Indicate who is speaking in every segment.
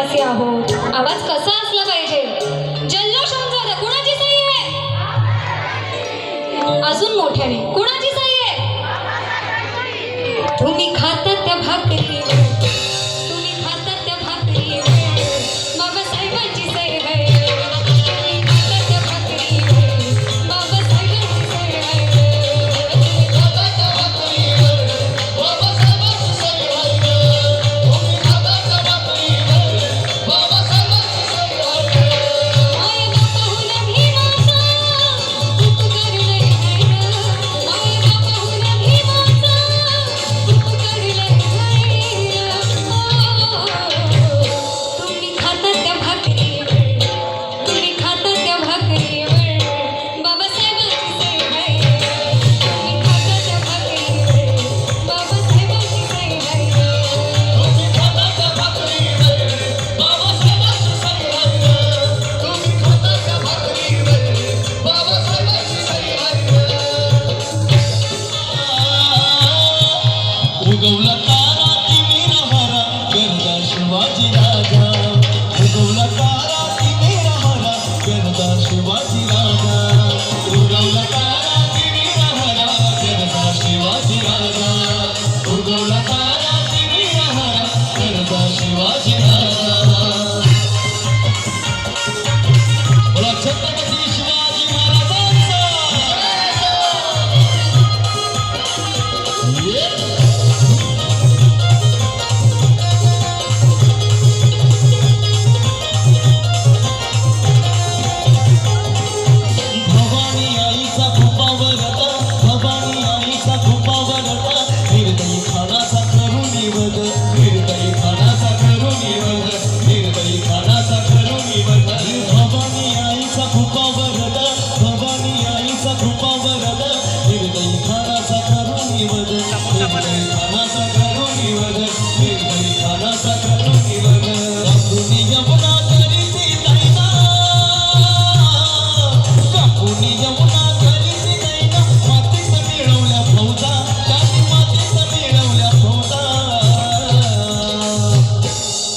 Speaker 1: रहिवासी आहोत. आवाज कसा असला पाहिजे? जल्लोष समजा. कुणाची सही आहे? अजून मोठ्याने कुणाची सही आहे? तुम्ही खाता त्या भाकरी, तुम्ही खाता त्या भाकरी, बाबासाहेबांची सही आहे. तुम्ही खाता त्या भाकरी, बाबासाहेबांची सही आहे. तुम्ही खाता त्या भाकरी, बाबासाहेबांची सही आहे. तुम्ही खाता त्या भाकरी, बाबासाहेबांची सही आहे. माय बापाहून भीमाचा उपकार लय आहे. माय बापाहून भीमाचा उपकार लय आहे. तुम्ही खाता त्या भाकरी, तुम्ही खाता त्या भाकरी, बाबासाहेबांची सही आहे. तुम्ही खाता त्या भाकरी, बाबासाहेबांची सही आहे. तुम्ही खाता त्या भाकरी, बाबासाहेबांची सही आहे. तुम्ही खाता त्या भाकरी, बाबासाहेबांची सही आहे.
Speaker 2: उगवला तारा तिमिरा हरा गरजा शिवाजी राजा. उगवला तारा तिमिरा हरा गरजा शिवाजी राजा. उगवला तारा तिमिरा हरा गरजा शिवाजी राजा. उगवला तारा तिमिरा हरा गरजा शिवाजी राजा. बोला छत्रपती शिवाजी महाराजांचा. भवानी आईचा कृपा वरदा, भवानी आईचा कृपा वरदा. निर्दयी खानाचा करुणी वध, निर्दयी खानाचा करुणी वध, निर्दयी खानाचा करुणी वध. भवानी आईचा कृपा वरदा, भवानी आईचा कृपा वरदा. निर्दयी खानाचा करुणी वध, निर्दयी खानाचा करुणी वध, निर्दयी खानाचा करुणी वध. कापुनी यमुना करीती नैना, कापुनी यमुना करीती नैना. मातीत मिळवल्या फौजा, त्यांनी मातीत मिळवल्या फौजा.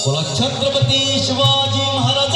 Speaker 2: बोला छत्रपती शिवाजी महाराज.